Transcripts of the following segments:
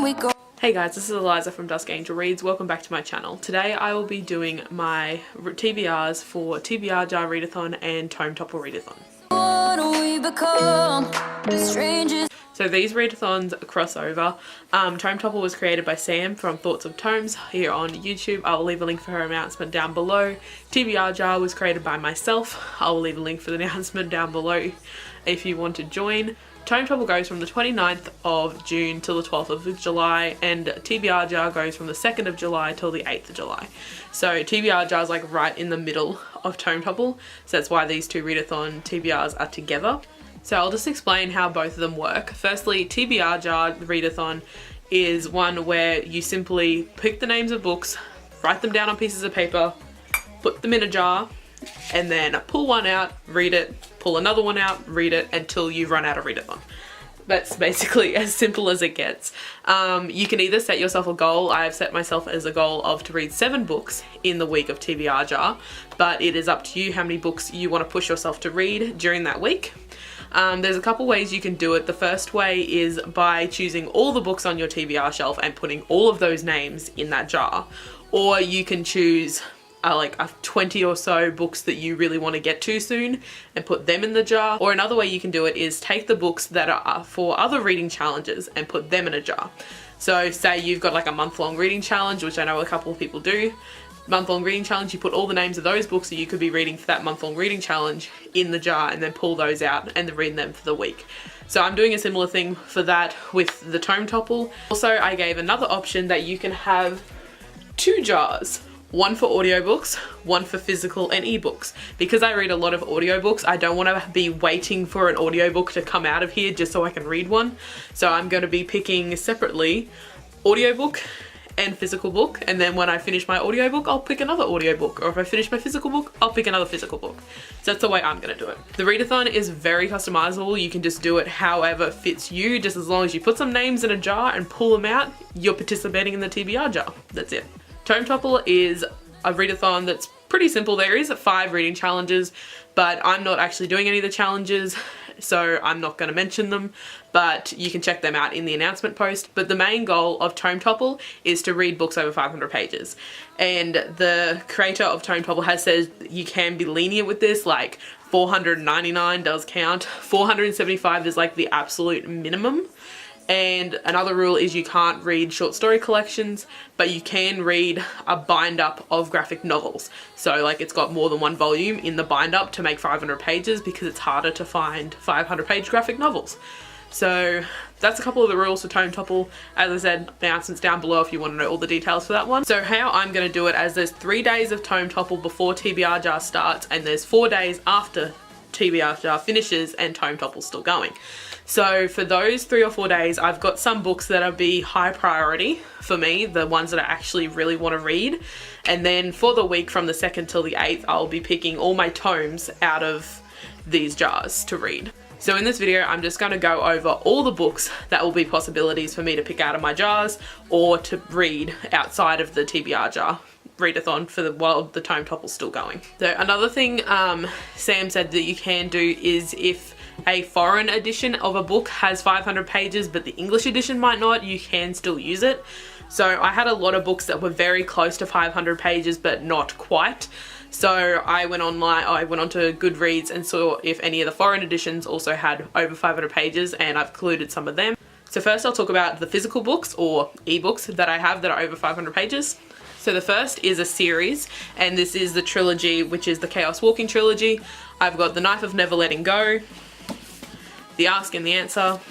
we go. Hey guys, this is Eliza from Dusk Reads. Welcome back to my channel. Today I will be doing my TBRs for TBR Jar ReadAThon and Tome Topple ReadAthon. So these readathons cross over. Tome Topple was created by Sam from Thoughts of Tomes here on YouTube. I will leave a link for her announcement down below. TBR Jar was created by myself. I will leave a link for the announcement down below if you want to join. Tome Topple goes from the 29th of June till the 12th of July, and TBR Jar goes from the 2nd of July till the 8th of July. So TBR Jar is like right in the middle of Tome Topple, so that's why these two readathon TBRs are together. So I'll just explain how both of them work. Firstly, TBR Jar ReadAthon is one where you simply pick the names of books, write them down on pieces of paper, put them in a jar, and then pull one out, read it, pull another one out, read it until you run out of readathon. That's basically as simple as it gets. You can either set yourself a goal. I have set myself as a goal of to read 7 books in the week of TBR Jar, but it is up to you how many books you want to push yourself to read during that week. There's a couple ways you can do it. The first way is by choosing all the books on your TBR shelf and putting all of those names in that jar. Or you can choose like 20 or so books that you really want to get to soon and put them in the jar. Or another way you can do it is take the books that are for other reading challenges and put them in a jar. So say you've got like a month-long reading challenge, which I know a couple of people do. Month-long reading challenge, you put all the names of those books that you could be reading for that month-long reading challenge in the jar and then pull those out and then read them for the week. So I'm doing a similar thing for that with the Tome Topple. Also, I gave another option that you can have 2 jars. One for audiobooks, one for physical and ebooks. Because I read a lot of audiobooks, I don't want to be waiting for an audiobook to come out of here just so I can read one. So I'm going to be picking separately audiobook and physical book, and then when I finish my audiobook, I'll pick another audiobook, or if I finish my physical book, I'll pick another physical book. So that's the way I'm gonna do it. The readathon is very customizable. You can just do it however fits you, just as long as you put some names in a jar and pull them out, you're participating in the TBR jar. That's it. Tome Topple is a readathon that's pretty simple. There is 5 reading challenges, but I'm not actually doing any of the challenges, so I'm not going to mention them, but you can check them out in the announcement post. But the main goal of Tome Topple is to read books over 500 pages. And the creator of Tome Topple has said you can be lenient with this, like 499 does count. 475 is like the absolute minimum. And another rule is you can't read short story collections, but you can read a bind up of graphic novels. So like it's got more than one volume in the bind up to make 500 pages because it's harder to find 500 page graphic novels. So that's a couple of the rules for Tome Topple. As I said, announcements down below if you want to know all the details for that one. So how I'm going to do it, as there's 3 days of Tome Topple before TBR Jar starts, and there's 4 days after TBR Jar finishes and Tome Topple's still going. So for those 3 or 4 days, I've got some books that'll be high priority for me, the ones that I actually really want to read. And then for the week from the 2nd till the 8th, I'll be picking all my tomes out of these jars to read. So in this video, I'm just going to go over all the books that will be possibilities for me to pick out of my jars or to read outside of the TBR Jar readathon for while the Tome Topple's still going. So another thing Sam said that you can do is if a foreign edition of a book has 500 pages but the English edition might not, you can still use it. So I had a lot of books that were very close to 500 pages but not quite. So I went online, I went onto Goodreads and saw if any of the foreign editions also had over 500 pages, and I've included some of them. So first I'll talk about the physical books or ebooks that I have that are over 500 pages. So the first is a series, and this is the trilogy, which is the Chaos Walking trilogy. I've got The Knife of Never Letting Go, The Ask and the Answer,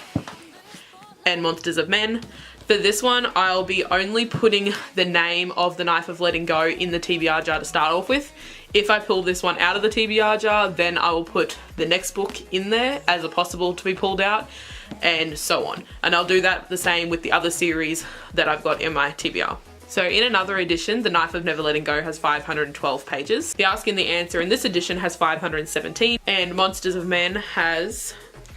and Monsters of Men. For this one, I'll be only putting the name of The Knife of Letting Go in the TBR jar to start off with. If I pull this one out of the TBR jar, then I will put the next book in there as a possible to be pulled out, and so on. And I'll do that the same with the other series that I've got in my TBR. So in another edition, The Knife of Never Letting Go has 512 pages. The Ask and the Answer in this edition has 517, and Monsters of Men has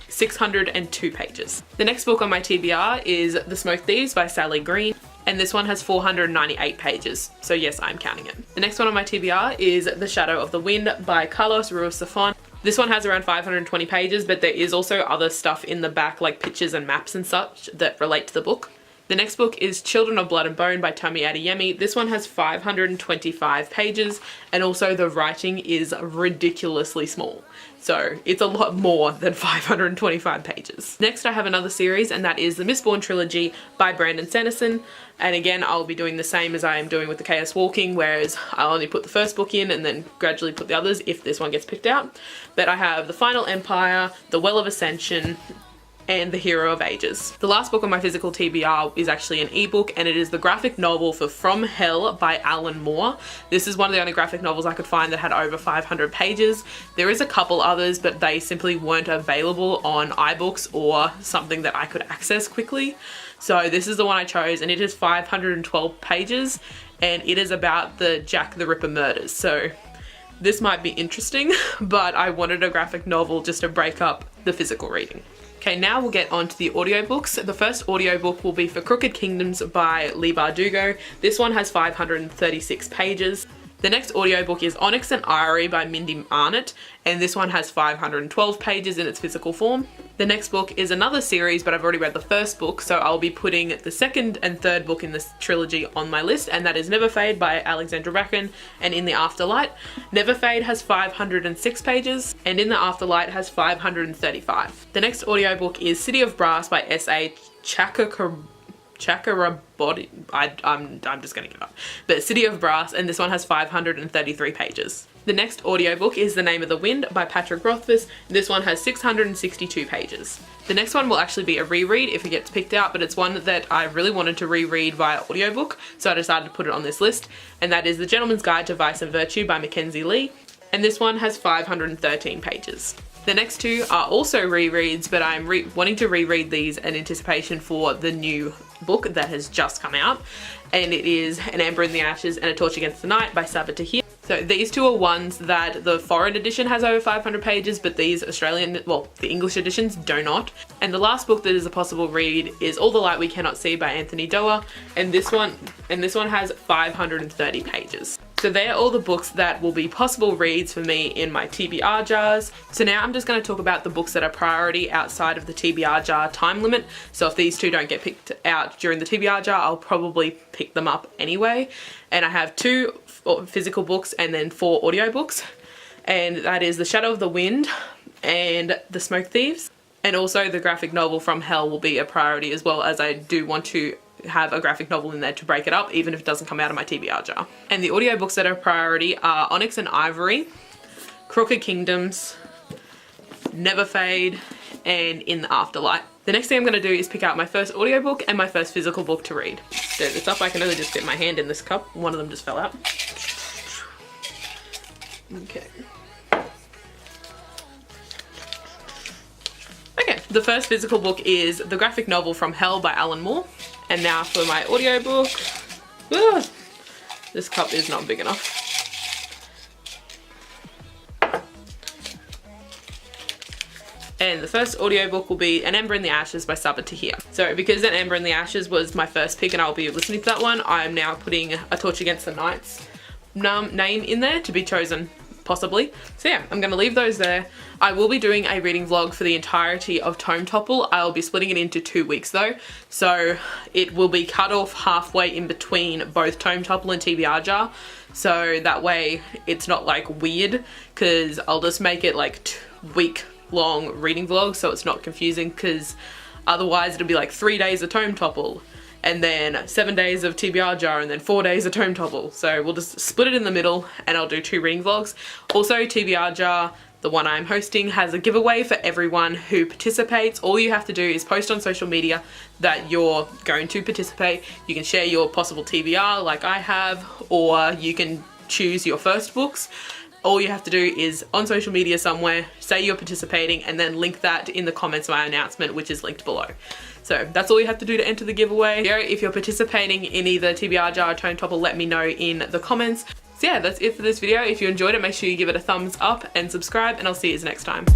602 pages. The next book on my TBR is The Smoke Thieves by Sally Green, and this one has 498 pages, so yes, I'm counting it. The next one on my TBR is The Shadow of the Wind by Carlos Ruiz Zafón. This one has around 520 pages, but there is also other stuff in the back like pictures and maps and such that relate to the book. The next book is Children of Blood and Bone by Tome Topple. This one has 525 pages, and also the writing is ridiculously small. So it's a lot more than 525 pages. Next I have another series, and that is the Mistborn trilogy by Brandon Sanderson. And again, I'll be doing the same as I am doing with the Chaos Walking, whereas I'll only put the first book in and then gradually put the others if this one gets picked out. But I have The Final Empire, The Well of Ascension, and The Hero of Ages. The last book on my physical TBR is actually an ebook, and it is the graphic novel for From Hell by Alan Moore. This is one of the only graphic novels I could find that had over 500 pages. There is a couple others, but they simply weren't available on iBooks or something that I could access quickly. So this is the one I chose, and it is 512 pages, and it is about the Jack the Ripper murders. So this might be interesting, but I wanted a graphic novel just to break up the physical reading. Okay, now we'll get on to the audiobooks. The first audiobook will be for Crooked Kingdoms by Leigh Bardugo. This one has 536 pages. The next audiobook is Onyx and Ivory by Mindy Arnott, and this one has 512 pages in its physical form. The next book is another series, but I've already read the first book, so I'll be putting the second and third book in this trilogy on my list, and that is Never Fade by Alexandra Bracken and In the Afterlight. Never Fade has 506 pages, and In the Afterlight has 535. The next audiobook is City of Brass by S.A. Chakraborty. I'm just gonna give up. But City of Brass, and this one has 533 pages. The next audiobook is The Name of the Wind by Patrick Rothfuss. This one has 662 pages. The next one will actually be a reread if it gets picked out, but it's one that I really wanted to reread via audiobook, so I decided to put it on this list, and that is The Gentleman's Guide to Vice and Virtue by Mackenzie Lee, and this one has 513 pages. The next two are also rereads, but I'm wanting to reread these in anticipation for the new book that has just come out, and it is An Ember in the Ashes and A Torch Against the Night by Sabaa Tahir. So these two are ones that the foreign edition has over 500 pages, but these Australian, well, the English editions do not. And the last book that is a possible read is All the Light We Cannot See by Anthony Doerr, and this one has 530 pages. So they're all the books that will be possible reads for me in my TBR jars. So now I'm just going to talk about the books that are priority outside of the TBR jar time limit. So if these two don't get picked out during the TBR jar, I'll probably pick them up anyway. And I have 2 physical books and then 4 audiobooks. And that is The Shadow of the Wind and The Smoke Thieves. And also the graphic novel From Hell will be a priority, as well as I do want to have a graphic novel in there to break it up, even if it doesn't come out of my TBR jar. And the audiobooks that are priority are Onyx and Ivory, Crooked Kingdoms, Never Fade, and In the Afterlight. The next thing I'm going to do is pick out my first audiobook and my first physical book to read. Stir this up. I can only just fit my hand in this cup. One of them just fell out. Okay. Okay, the first physical book is the graphic novel From Hell by Alan Moore. And now for my audiobook. Ugh, this cup is not big enough. And the first audiobook will be An Ember in the Ashes by Sabaa Tahir. So because An Ember in the Ashes was my first pick and I'll be listening to that one, I am now putting A Torch Against the Night's name in there to be chosen, possibly. So yeah, I'm going to leave those there. I will be doing a reading vlog for the entirety of Tome Topple. I'll be splitting it into 2 weeks though, so it will be cut off halfway in between both Tome Topple and TBR jar, so that way it's not like weird, because I'll just make it like week-long reading vlogs so it's not confusing, because otherwise it'll be like 3 days of Tome Topple and then 7 days of TBR jar and then 4 days of Tome Topple. So we'll just split it in the middle and I'll do 2 reading vlogs. Also, TBR jar, the one I'm hosting, has a giveaway for everyone who participates. All you have to do is post on social media that you're going to participate. You can share your possible TBR like I have, or you can choose your first books. All you have to do is on social media somewhere, say you're participating, and then link that in the comments of my announcement, which is linked below. So that's all you have to do to enter the giveaway. If you're participating in either TBR jar or Tome Topple, let me know in the comments. So yeah, that's it for this video. If you enjoyed it, make sure you give it a thumbs up and subscribe, and I'll see you next time.